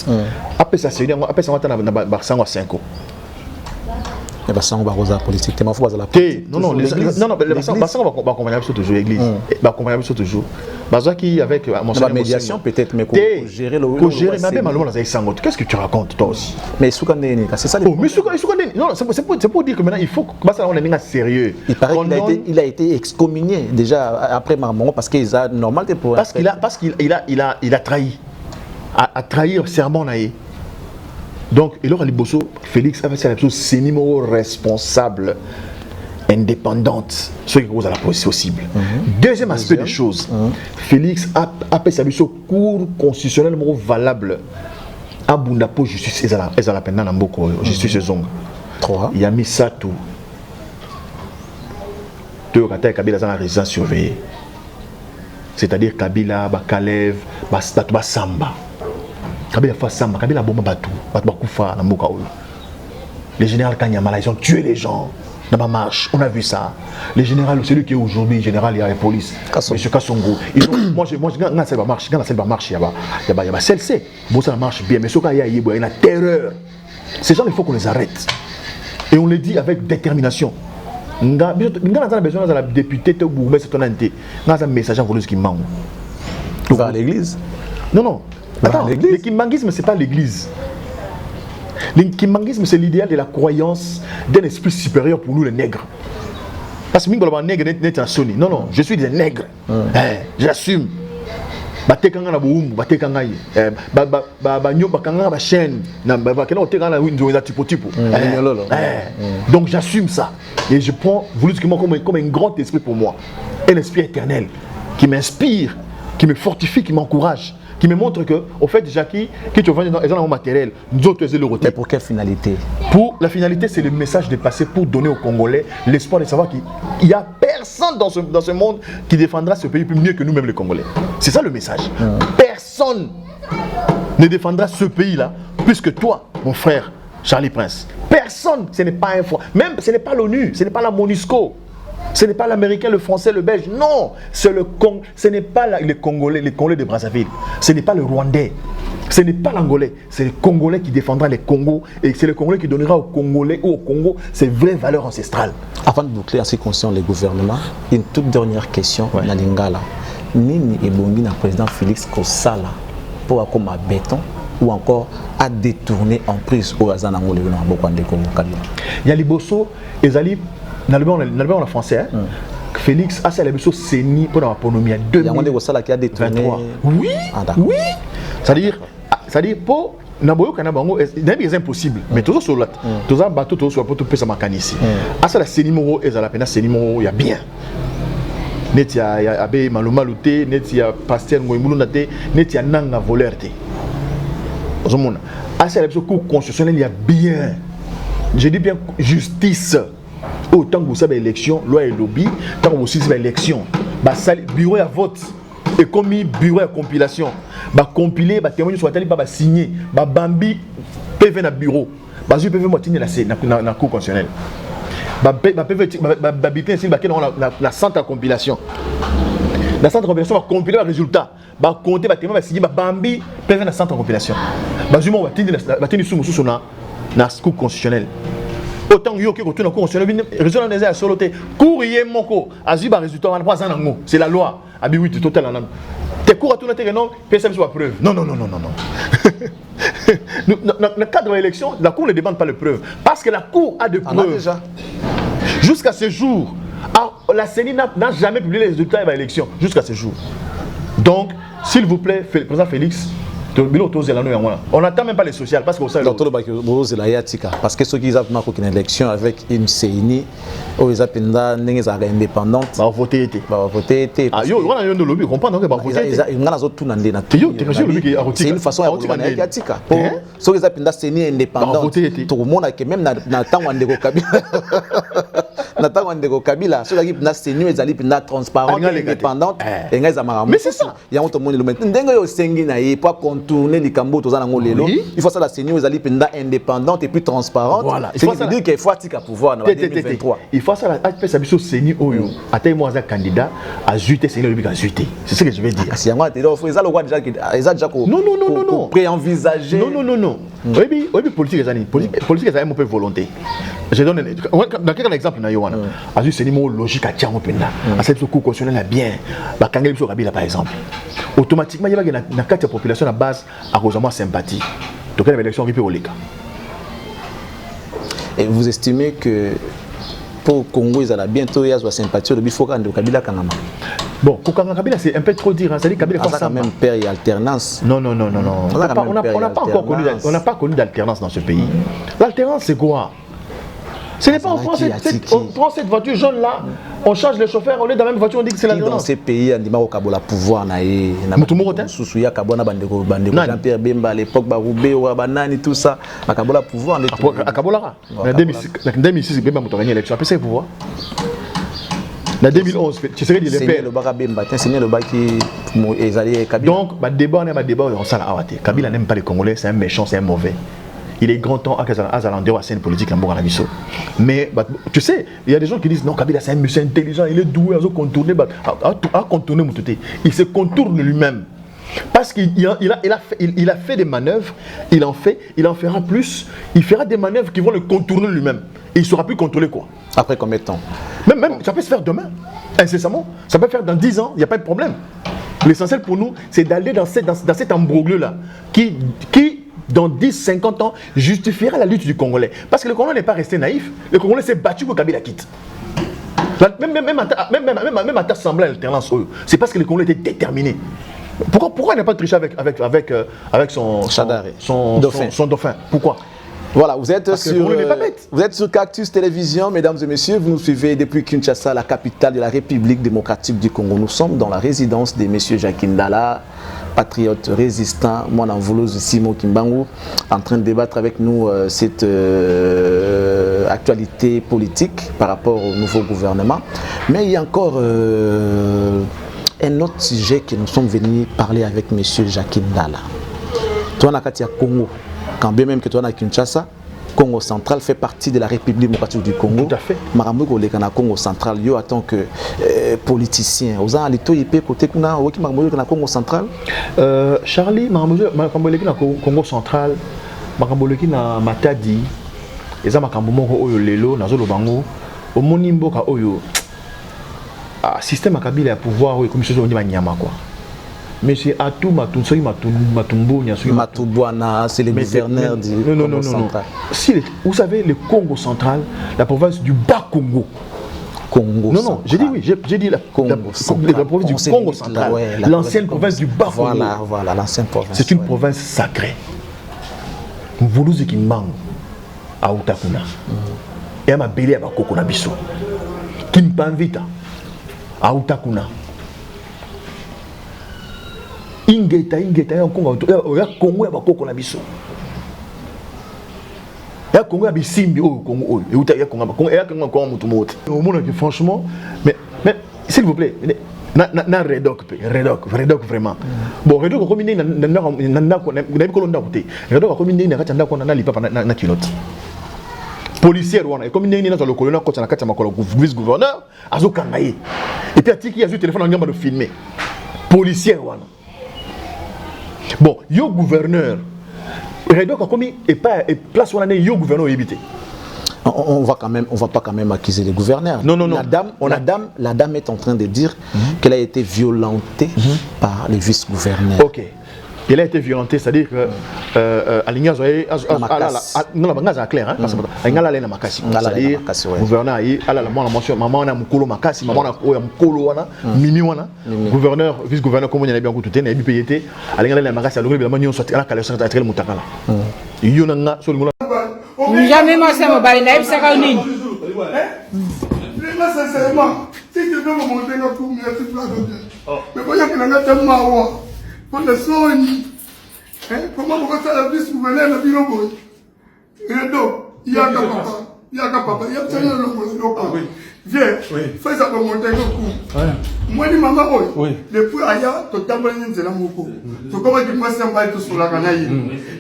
Après ça c'est après ça on va dans Barsango 5 ans. Et Barsango va rosa politique. T'es ma foi la politique. Non non Barsango va accompagner toujours l'église. Va accompagner toujours. Baza qui avec la médiation peut-être mais pour gérer le mais même malheureusement dans Sango. Qu'est-ce que tu racontes toi aussi? Mais Soukandeni c'est ça. Mais Soukandeni non c'est pour dire que maintenant il faut que ça on est bien sérieux. Il paraît qu'il a été excommunié déjà après Marmon parce qu'il a normal pour parce qu'il a trahi à trahir serment naïe. Donc il aura les bosso Félix a fait la c'est numéro responsable indépendante, ce qui cause à la possible. Deuxième aspect des choses, Félix a fait sa cours constitutionnellement valable à Bundapo justice et à la peine dans Mboko justice zonga. 3. Il y a mis ça tout. Deux Kata Kabila dans la résidence surveillée. C'est-à-dire Kabila, Kalev, Samba. Kabila fait Samba, Kabila bomba Batou, Batou Koufa dans Mboko. Les généraux Kanyamala, ils ont tué les gens. dans ma marche. On a vu ça. Les généraux, celui qui est aujourd'hui général, il y a la police. Monsieur Kassongo. Moi, je marche. Quand la marche, il y a celle-ci. Bon, ça marche bien. Mais ce qu'il y a une terreur. Ces gens, il faut qu'on les arrête. Et on les dit avec détermination. On a besoin de la députée, on a un message en qui manque. Tu vas à l'église? Non. Attends, le kimbangisme, ce n'est pas l'église. Le kimbangisme, c'est l'idéal de la croyance d'un esprit supérieur pour nous, les nègres. Parce que les nègres n'est pas sonné. Non, je suis des nègres. J'assume. Donc j'assume ça. Et je prends comme un grand esprit pour moi. Un esprit éternel qui m'inspire, qui me fortifie, qui m'encourage, qui me montre que, au fait, Jackie, qui te vend dans mon matériel, nous autres, c'est le retour. Mais pour quelle finalité? Pour la finalité, c'est le message de passer pour donner aux Congolais l'espoir de savoir qu'il n'y a personne dans ce monde qui défendra ce pays mieux que nous-mêmes les Congolais. C'est ça le message. Personne ne défendra ce pays-là plus que toi, mon frère Charlie Prince. Personne, ce n'est pas un front. Même, ce n'est pas l'ONU, ce n'est pas la MONUSCO. Ce n'est pas l'Américain, le Français, le Belge. Non, c'est ce n'est pas les Congolais de Brazzaville. Ce n'est pas le Rwandais. Ce n'est pas l'Angolais. C'est le Congolais qui défendra les Congos. Et c'est le Congolais qui donnera aux Congolais ou au Congo ses vraies valeurs ancestrales. Avant de boucler en ce qui concerne les gouvernements, une toute dernière question. Na Lingala. Nini et Bongi, le président Félix Kosala, pour comme un béton ou encore à détourner en prise au hasard dans le Congo. Il y a les bossos, les alliés. Dans le français, Félix a célébré ce CENI pour la ponomie en 2023. Oui, oui. C'est-à-dire, pour Naboyo Kanabango, c'est impossible. Mais toujours sur l'autre, tous un bateau, toujours sur le bateau, ça m'a ici. À ça, la CENI, et à la peine, CENI, il y a bien. Net ya Abbé Maluma Luté, net ya Pasteur Ngoïmoulunate, net ya Nanga Volerte. À ça, la cour constitutionnelle, il y a bien. Je dis bien justice. Autant que vous savez l'élection, loi et lobby, tant que vous savez l'élection, bureau à vote et commis bureau à compilation, compiler, témoigner soit allé signer, bambi PV na bureau, je PV moi signer la cour constitutionnelle, PV babité ici la centre à compilation, la centre à compilation va compiler le résultat, compter témoigner signer bambi PV na centre à compilation, je moi va tenir sous na cour constitutionnelle. Autant que vous avez un résultat des airs sur l'autre. Courrier moko, azuba résultat, c'est la loi. Abi oui, total. Tes cours à tout le non, PSM soit preuve. Non. Dans le cadre de l'élection, la Cour ne demande pas de preuves. Parce que la Cour a de preuves. Jusqu'à ce jour, la CENI n'a jamais publié les résultats de l'élection. Jusqu'à ce jour. Donc, s'il vous plaît, président Félix, on n'attend même pas les sociales parce que vous savez. Parce que ceux qui ont une élection avec une CENI, ils ont indépendante. Voter. Ah, yo, on a un lobby, comprendre que voter. C'est une façon à voter. Ceux qui ont CENI indépendante, tout le monde a même Nathan Kabila, ceux qui ont CENI, ils ont transparente, indépendante. Mais c'est ça. Il y a un monde qui pour contourner les cambos, il faut ça la CENI, ils ont indépendante et plus transparente. Voilà. Il faut dire qu'il faut à pouvoir en 2023. Il faut ça la CENI Oyo. Attends-moi un candidat à juter CENI à juter. C'est ce que je vais dire. Si on a déjà préenvisagé. Non. Oui, politique c'est un peu volonté. Je donne dans quel exemple na Yohana. À juste CENI logique à tiens au penda. À cette cour constitutionnelle bien. Ba Kangeli so Kabila par exemple. Automatiquement il y a une carte de population à base à cause de ma sympathie. Donc l'élection qui peut au Lika. Et vous estimez que pour le Congo, ils ont bientôt y avoir sympathie de Bifoka de Kabila Kangama. Bon, Kabila c'est un peu trop dire, c'est-à-dire Kabila comme ça même père et alternance. Non. On n'a pas encore connu, on n'a pas connu d'alternance dans ce pays. L'alternance c'est quoi? Ce n'est pas on prend cette voiture jaune là, on change le chauffeur, on est dans la même voiture, on dit que c'est l'alternance. Dans ces pays, on dit au Kabola pouvoir naé. Sousouya Kabona Bandeko Jean-Pierre Bemba à l'époque Baroubé ou Abanani tout ça, à Kabola pouvoir. À Kabola. En 2006, Bemba a gagné l'élection. Après ça il pouvoir. En 2011, tu serais dit le père. Le Bara Bemba, c'est le Bara qui est allé Kabila. Donc, débat on ça l'a arrêté. Kabila n'aime pas les Congolais, c'est un méchant, c'est un mauvais. il est grand temps à Azalandero à scène politique en Bouranabiso. Mais tu sais, il y a des gens qui disent non, Kabila c'est un monsieur intelligent, il est doué à contourner Moutouté. Il se contourne lui-même. Parce qu'il a fait des manœuvres, il en fera plus, il fera des manœuvres qui vont le contourner lui-même. Et il ne saura plus contrôler quoi. Après combien de temps? Même ça peut se faire demain, incessamment. Ça peut se faire dans 10 ans, il n'y a pas de problème. L'essentiel pour nous, c'est d'aller dans cet embroglio-là qui, dans 10-50 ans, justifiera la lutte du Congolais. Parce que le Congolais n'est pas resté naïf, le Congolais s'est battu pour Kabila quitte. Même à ta semblée à l'alternance, c'est parce que le Congolais était déterminé. Pourquoi il n'a pas triché avec son dauphin? Pourquoi? Voilà, vous êtes sur Cactus Télévision, mesdames et messieurs, vous nous suivez depuis Kinshasa, la capitale de la République démocratique du Congo. Nous sommes dans la résidence de M. Jacques Ndala, patriote résistant, moi l'envoleuse Simon Kimbangu, en train de débattre avec nous cette actualité politique par rapport au nouveau gouvernement. Mais il y a encore un autre sujet que nous sommes venus parler avec M. Jacques Ndala. Toi, Nakatia Congo. Quand bien même que toi, à Kinshasa, Congo central fait partie de la République démocratique du Congo. Tout à fait. Maramouko le Congo central, yo en tant que politicien. Aux alito ype côté kuna oki Maramouko le Congo central. Charlie, Maramouko le Congo central, Maramouko le Matadi, eza makambo moko oyo lelo nazolo bango, omoni mboka oyo système à Kabila pouvoir oyo comme chose on dit nyama quoi. Mais c'est à tout Matoubouna, c'est le gouverneur du Congo central. Si, vous savez, le Congo central, la province du Bas-Congo. Congo non, j'ai dit oui, j'ai dit la province du Congo central. L'ancienne province du Bas-Congo. Voilà, l'ancienne province. C'est une province sacrée. Vous qui manque à Outakuna. Et à ma belle à Bakokona Bisso. Qui me invite à Outakuna. Ingeta ya Congo ya Congo ya bakoko na biso ya Congo ya bisimbi au Congo ya Congo ya Congo mutu mote au monde que franchement mais s'il vous plaît na redoc vraiment bon redoc comme ni na ko londa côté redoc comme ni na katanda ko na lipa na kilote policier wana comme ni na zo lokolo na kota na kata makolo vice gouverneur azokanga ye et puis atiki azu téléphone ngamba de filmer policier wana. Bon, yo gouverneur, Redoc a commis et place où on a yo gouverneur évité. On va pas quand même accuser les gouverneurs. Non. La dame est en train de dire qu'elle a été violentée par les vice-gouverneurs. Ok. Elle a été violentée, c'est-à-dire que Aligna non, la clair, hein, parce que Aligna la makasi, c'est-à-dire gouverneur maman na mukolo makasi, maman na mukolo wana, mimi wana, gouverneur, vice-gouverneur comme on a bien écouté, na BPT, Aligna la makasi, alors évidemment nous sortir la calation à très mutakala. Yo na sur le jamais moi ça me baille na ça kauni. Sincèrement, si tu veux me montrer un coup, merci pas. Mais voyons que n'a pas mawa. Quand le son, comment vous faites la vie vous venez le bureau? Il y a papa, il y a le viens, fais ça pour monter le coup. Moi, les mamans, depuis Aya, tu t'as pas une zéla moko. Tu commences à dire, c'est un bail tout sur la canaille.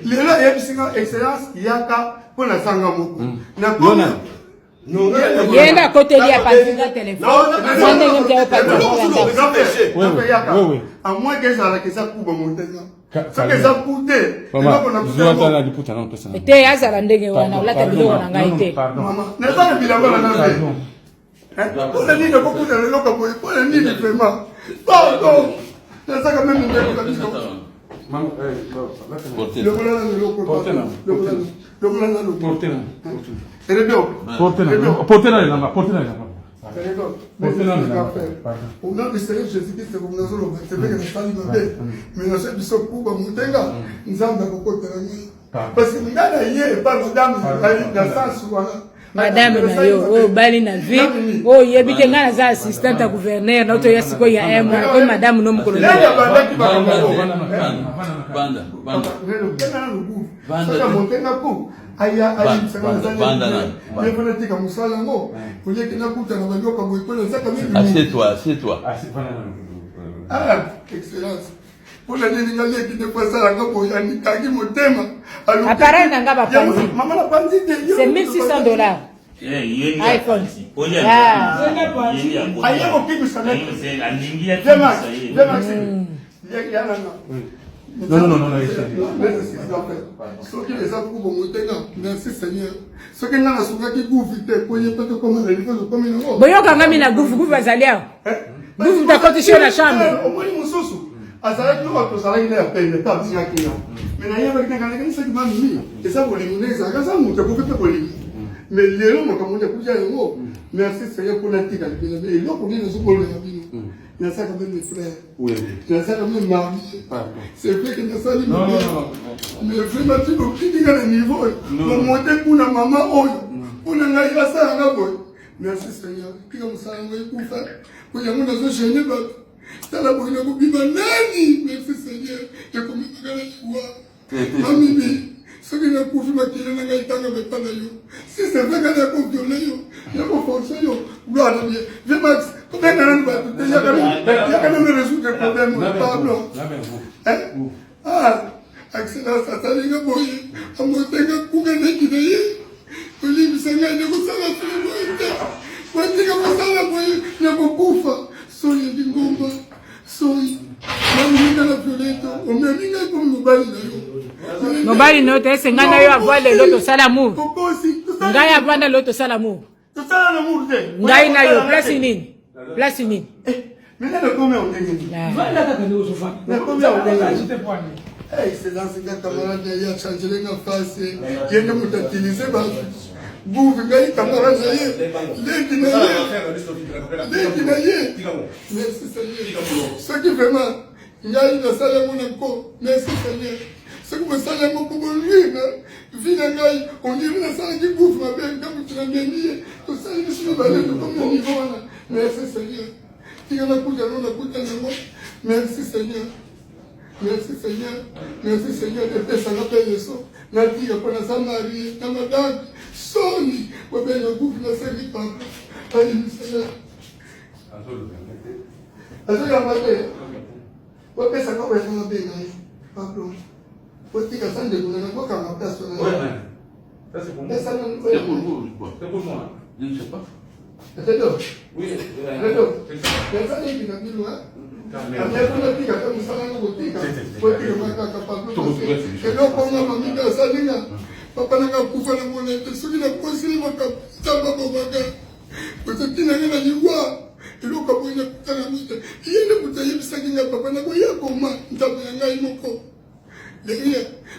Les là, il y a une excellence, il y a qu'à pour la sanga moko. Yenda côté il y a pas de téléphone. Non, à moins que ça coupe monter. Ça que ça coûte. Te azala ndenge wana ulata biloko na ngai te. Maman, n'est pas le bilan na ngai. Pour le nid de beaucoup de loka pour le nid de vraiment. Pardon. C'est ça quand même une belle question. Maman, le voilà le loco. Le voilà le loco. Et le dos. Portez là, portez là. On a essayé de Jésus-Christ, c'est comme nous c'est vrai que nous sommes libérés. Mais nous sommes sur coup, nous sommes dans le côté parce que nous n'avons pas madame dans le sens où madame na yo bali na vie yebite ngana za assistante gouverneur na to yasiko ya M ko madame no mukolo banda montenga ko aya tika musala ngo kuye kina kuta na bandoka boykola zaka mimi c'est toi ah excellence Pour la délinquance qui ne passe à la capo, il y a un kaki motema. Appareil n'a pas panzi. Maman la panzi. C'est $1,600. iPhone. Aïe, au pied, ça n'est Non. Ceux qui les ont pour merci Seigneur. Ceux qui n'ont pas qui vous vite, pour y être comme les choses comme une autre. Boyo quand même la gouffe vazalia. Gouffe ta condition la chambre. Au moins mon soso. Azala qui va ça il est à peine le temps si qui là. Mais là il y a quelqu'un qui m'a mis et ça pour les monnaies ça ça mon te pour faire mais les gens comme on dit pour dire merci Seigneur pour la tique et là pour dire nous pour le il y a ça quand même mes frères. Oui. Il y a ça quand même mari. C'est vrai qu'il y a ça les non. Mais vraiment tu peux plus dire le niveau. Pour monter pour la maman pour la ngaïa ça là boy. Merci Seigneur. Puis comme ça on va pour faire. Pour y avoir dans gêner ba. Ça là pour une biba nani. Merci Seigneur. Je comme ça la joie. Mami ce qui n'a pas pu m'acquérir dans ngaïa tanga mais pas d'ailleurs. Si c'est vrai qu'elle a confié yo. Il y a pas forcé yo. Gloire à Dieu. Je Max. Il y a quand même résoudre des problèmes. Pardon. Ah, excellent, ça t'a dit que moi, à mon temps, pour que les Guinéens, pour les Bissangais, ne vous savez pas. Moi, je dis que vous savez pas, il y a beaucoup de soyez du combat, soyez. Même dans la violette, on m'a dit que comme nous baillons. Nobody note, c'est ngana yo avoir le loto salamu. Ngai avanda loto salamu. Tout ça l'amour de. Ngai na yo place nini? Place nini? Mais là, combien on gagne? Va là quand nous sommes. Combien on gagne? Je te pointe. C'est dans ce camarade il a changé les face. Il y a des utilisé vous venez camarade les Guinéens. Merci Seigneur. Ce qui vraiment il y a une salle mon encore. Merci Seigneur. Ce que vous savez pour lui, Vinangai, on dit que ça qui bouffe ma belle comme tu l'as gagné. Tout ça, je suis balé de combien de niveau là. Merci Seigneur. Qui en a coûté, on a coûté le mot. Merci Seigneur. Merci Seigneur. Merci Seigneur. De paix, ça l'appelle le son. La tige, pour la Samarie, la madame, Sony, pour bien le bouffe, la série, papa. Allez, Seigneur. Azul, il y a ma belle. Pour bien, ça va être ma belle. Pardon. Pour dire que ça ne débrouille pas quand on a personne. Ouais. Ça c'est pour moi. C'est pour vous. C'est pour moi. Je ne sais pas. C'est d'or. Oui. C'est d'or. C'est ça qui est dit loin. Après on a dit que comme ça on a dit que pour dire que capable. Et donc on a mis dans ça là. Papa n'a pas pu faire le monnaie. Ce qui n'a pas possible ma cap. Ça va pas baga. Parce que tu n'as rien à dire. Et donc quand on a tout la nuit. Il y a le bouteille ça qui n'a pas na ko ya ko ma. Ndaba ngai moko.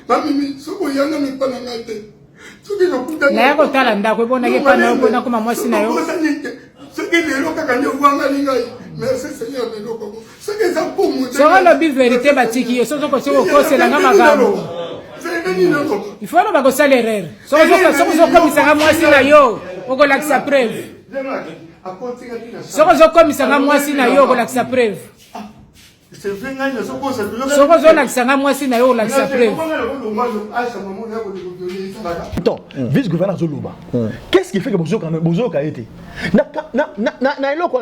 Mami, ce que yana me pas na ngate. Ce que je peux na yako tala ndako bona ke pana ko na mwasi na yo. Ce que les loka kanye wanga lingai. Merci Seigneur de loko. Ce que ça pour moi. So lo bi vérité batiki yo so ko so ko se la ngama gambo. Il faut no ba ko salaire. So comme ça mwasi na yo, o ko laksa preuve. So ko comme ça mwasi na yo, ko laksa preuve. Soko zona kisanga mwasi na yo la preuve. Attends, vice-gouverneur Zoluba. Qu'est-ce qui fait que Bozo a été? Na eloko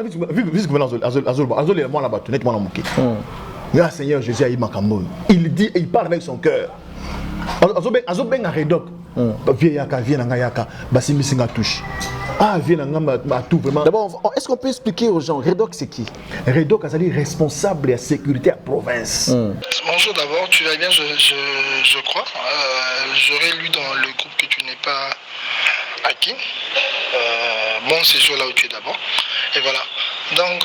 vice-gouverneur Zoluba, Azol est moi là-bas, nettement dans mon kit. Là, Seigneur Jésus a Makambo. Il dit et il parle avec son cœur. Azobeng a Redok. Vieyaka, Vienangayaka, Basimi Singa touche. Ah, Vienangama tout vraiment. D'abord, est-ce qu'on peut expliquer aux gens, Redok c'est qui? Redok est responsable de la sécurité à la province. Bonjour d'abord, tu vas bien, je crois. J'aurais lu dans le groupe que tu n'es pas acquis. Bon séjour là où tu es d'abord. Et voilà. Donc,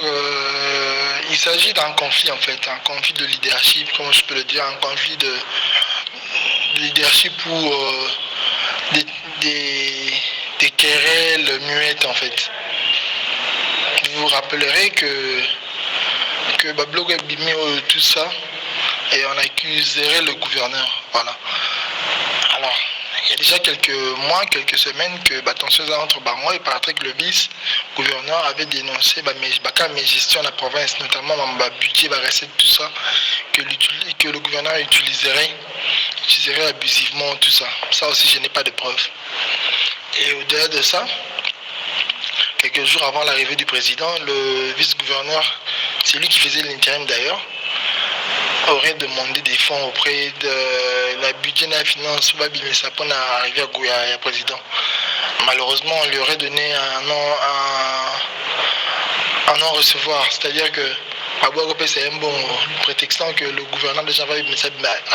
il s'agit d'un conflit en fait, un conflit de leadership, comment je peux le dire, un conflit de leadership pour des querelles muettes en fait. Vous vous rappellerez que Bablo Bimio tout ça et on accuserait le gouverneur. Voilà. Alors, il y a déjà quelques mois, quelques semaines que tension entre moi et Patrick le vice-gouverneur avait dénoncé mes gestions de la province, notamment ma budget, ma recette, tout ça, que le gouverneur utiliserait abusivement tout ça. Ça aussi, je n'ai pas de preuves. Et au-delà de ça, quelques jours avant l'arrivée du président, le vice-gouverneur, c'est lui qui faisait l'intérim d'ailleurs, aurait demandé des fonds auprès de la budget de la finance mais ça pour arriver à président. Malheureusement, on lui aurait donné un non-recevoir, c'est-à-dire que c'est un bon prétextant que le gouverneur déjà va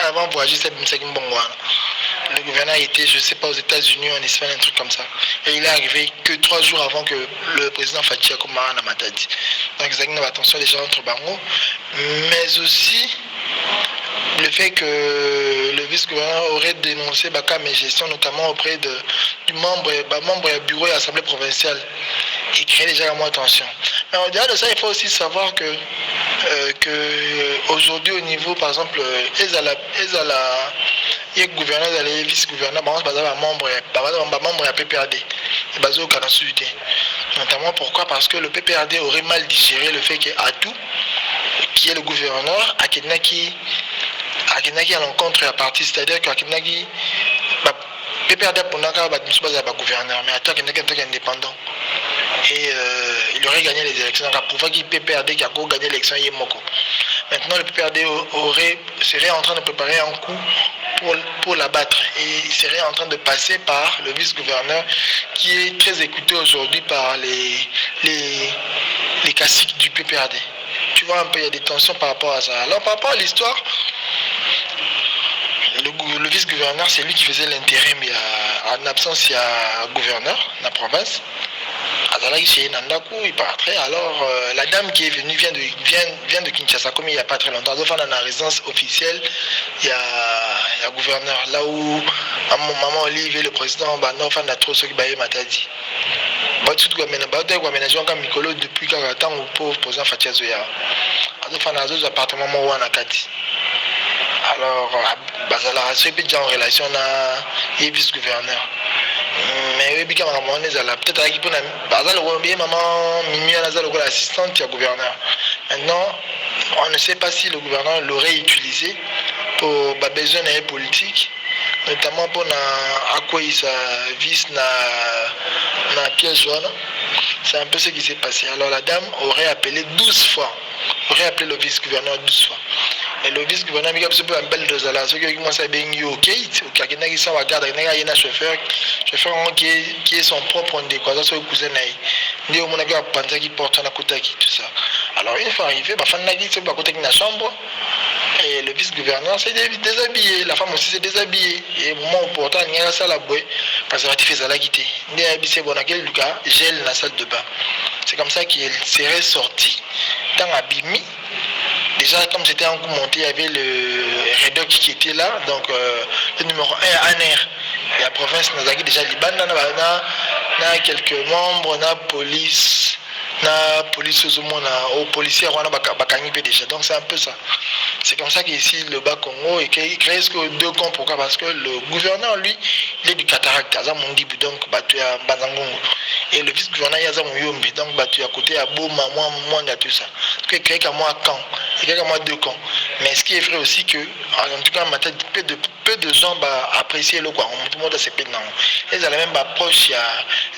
avant de voyager, c'est un bon. Le gouverneur était, je ne sais pas, aux États-Unis, en Espagne, un truc comme ça. Et il est arrivé que 3 jours avant que le président Fatia Komara n'a Matadi. Donc, ils ont attention déjà entre Bango. Mais aussi, le fait que le vice-gouverneur aurait dénoncé Baka mes gestions, notamment auprès du membre du bureau et l'Assemblée provinciale. Il crée déjà moins attention. Mais au-delà de ça, il faut aussi savoir que aujourd'hui, au niveau, par exemple, il y a gouverneur, il y a vice-gouverneur, membre à PPRD, c'est basé au Canada Sud. Notamment pourquoi? Parce que le PPRD aurait mal digéré le fait qu'Atou, qui est le gouverneur, Akenaki à l'encontre à partie, c'est-à-dire qu'Akenaki, PPRD pour n'a pas gouverneur, mais Atou Akenaki est indépendant. Et il aurait gagné les élections. Donc, pour voir qu'il PPRD qui a gagné l'élection, il est moko. Maintenant, le PPRD serait en train de préparer un coup pour l'abattre. Et il serait en train de passer par le vice-gouverneur qui est très écouté aujourd'hui par les caciques du PPRD. Tu vois un peu, il y a des tensions par rapport à ça. Alors, par rapport à l'histoire, le vice-gouverneur, c'est lui qui faisait l'intérim. En absence, il y a un gouverneur de la province. Il partrait. Alors, la dame qui est venue vient de Kinshasa, comme il n'y a pas très longtemps. Dans la résidence officielle, il y a gouverneur. Là où maman Olive et le président Bano fan trop ce qui m'a dit. Depuis quelques temps, au pauvre président Fatia Zoya. Dans appartements alors, Bazala a déjà en relation avec le vice-gouverneur. Mais peut-être que maman Mimi est l'assistante du gouverneur. Maintenant, on ne sait pas si le gouverneur l'aurait utilisé pour besoin de politique, notamment pour accueillir sa vis dans la pièce jaune. C'est un peu ce qui s'est passé. Alors la dame aurait appelé 12 fois, aurait appelé le vice-gouverneur 12 fois. Et le vice-gouverneur il y a un bel de Zala, ceux qui commencent à bien ok, il y a un chauffeur qui est son propre décoration sur le cousin. Il y a un panza qui porte un côté tout ça. Alors une fois arrivé, c'est à côté de la chambre. Et le vice-gouverneur s'est déshabillé, la femme aussi s'est déshabillée. Et au moment où pourtant, il y a la salle à boire, parce que c'est la guité. Il y a un bon quel Lucas gèle la salle de bain. C'est comme ça qu'il serait sorti dans Abimi. Déjà, comme c'était un coup monté, il y avait le REDOC qui était là, donc le numéro 1 ANR. Et la province nous a dit déjà Liban, il y a quelques membres, il y a police aux policiers, déjà. Donc c'est un peu ça. C'est comme ça qu'ici, le bas Congo, il crée ce que 2 camps. Pourquoi? Parce que le gouverneur, lui, il est du cataracte, donc et le vice-gouverneur, il y a Yombi, donc battu à côté à Boma, moi, tout ça. Donc il crée qu'à moi camp, il crée qu'à moi 2 camps. Mais ce qui est vrai aussi que, en tout cas, en matière peu de gens apprécier le quoi. Tout le monde a ses pénants. Ils ont la même approche,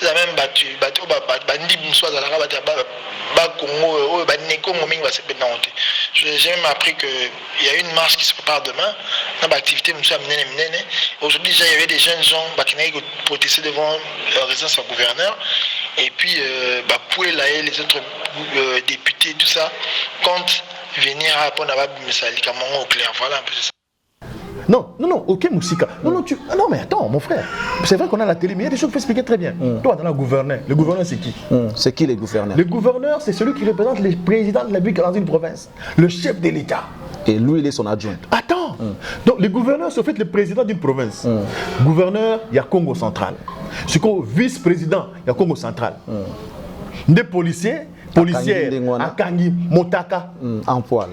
ils ont même battu, j'ai même appris qu'il y a une marche qui se prépare demain. Dans l'activité, aujourd'hui, il y avait des jeunes gens qui ont protesté devant la résidence du gouverneur. Et puis, Pouela et les autres députés, tout ça, comptent venir à au clair. Voilà un peu ça. Non, ok Moussika. Non, mais attends, mon frère. C'est vrai qu'on a la télé, mais il y a des choses qu'il faut expliquer très bien. Toi, dans le gouverneur c'est qui? C'est qui les gouverneurs? Le gouverneur, c'est celui qui représente les présidents de la ville dans une province. Le chef de l'État. Et lui, il est son adjoint. Attends. Donc, le gouverneur, c'est en fait le président d'une province. Gouverneur, il y a Congo central. Ce qu'on vice-président, il y a Congo central. Des policières, Akangi, Motaka. En poil.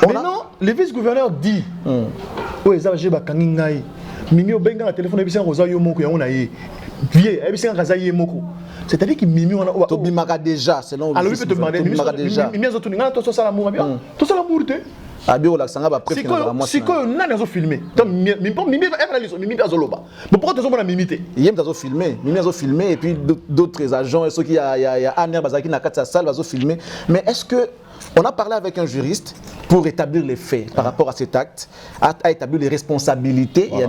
Maintenant, le vice-gouverneur dit c'est-à-dire que Mimi on a Tobimaka déjà selon alors il peut te demander Mimi C'est quoi on a filmé. Mimi azoloba. Mais pourquoi tu as mimité? Il y a filmé et puis d'autres agents ceux qui a Aner Bazaki na kati salle va filmer. Mais est-ce que on a parlé avec un juriste pour établir les faits par rapport à cet acte, à établir les responsabilités. Voilà.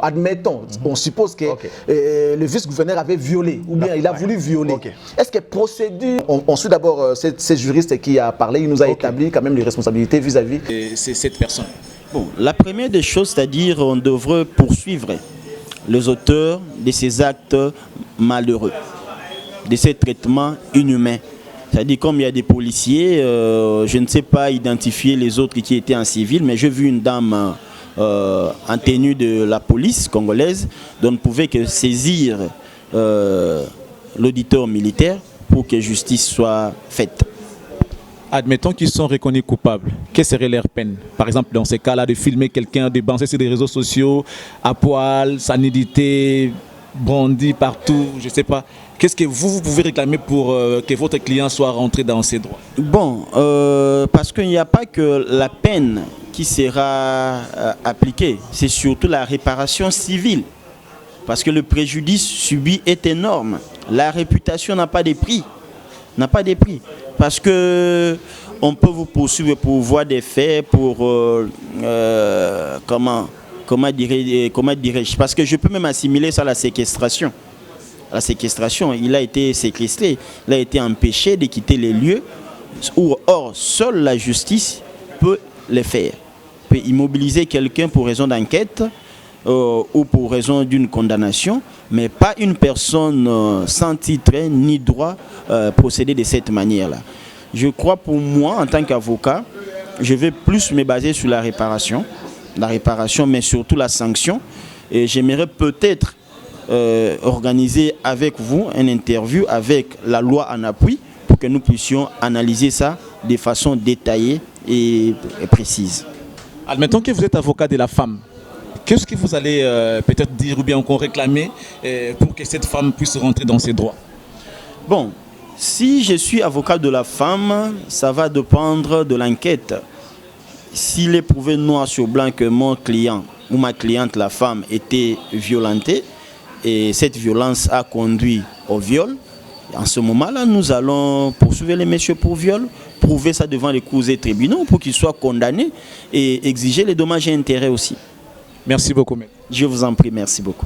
Admettons, on suppose que le vice-gouverneur avait violé, ou bien il a voulu violer. Est-ce que procédure, on suit d'abord ces juristes qui a parlé, il nous a établi quand même les responsabilités vis-à-vis de cette personne. Bon, la première des choses, c'est-à-dire on devrait poursuivre les auteurs de ces actes malheureux, de ces traitements inhumains. C'est-à-dire comme il y a des policiers, je ne sais pas identifier les autres qui étaient en civil, mais j'ai vu une dame en tenue de la police congolaise, dont on ne pouvait que saisir l'auditeur militaire pour que justice soit faite. Admettons qu'ils sont reconnus coupables, quelle serait leur peine? Par exemple, dans ces cas-là, de filmer quelqu'un, de balancer sur les réseaux sociaux, à poil, sa nudité brandie partout, je ne sais pas. Qu'est-ce que vous pouvez réclamer pour que votre client soit rentré dans ses droits? Bon, parce qu'il n'y a pas que la peine qui sera appliquée, c'est surtout la réparation civile. Parce que le préjudice subi est énorme. La réputation n'a pas de prix. N'a pas de prix. Parce que on peut vous poursuivre pour voir des faits, pour comment dirais-je, parce que je peux même assimiler ça à la séquestration. La séquestration, il a été séquestré, il a été empêché de quitter les lieux. Or, seule la justice peut le faire. Peut immobiliser quelqu'un pour raison d'enquête ou pour raison d'une condamnation, mais pas une personne sans titre ni droit procéder de cette manière-là. Je crois pour moi, en tant qu'avocat, je vais plus me baser sur la réparation, mais surtout la sanction. Et j'aimerais peut-être organiser avec vous une interview avec la loi en appui pour que nous puissions analyser ça de façon détaillée et précise. Admettons que vous êtes avocat de la femme. Qu'est-ce que vous allez peut-être dire ou bien encore réclamer pour que cette femme puisse rentrer dans ses droits? Bon, si je suis avocat de la femme, ça va dépendre de l'enquête. S'il est prouvé noir sur blanc que mon client ou ma cliente, la femme, était violentée, et cette violence a conduit au viol, en ce moment-là, nous allons poursuivre les messieurs pour viol, prouver ça devant les cours et tribunaux pour qu'ils soient condamnés et exiger les dommages et intérêts aussi. Merci beaucoup, maître. Je vous en prie, merci beaucoup.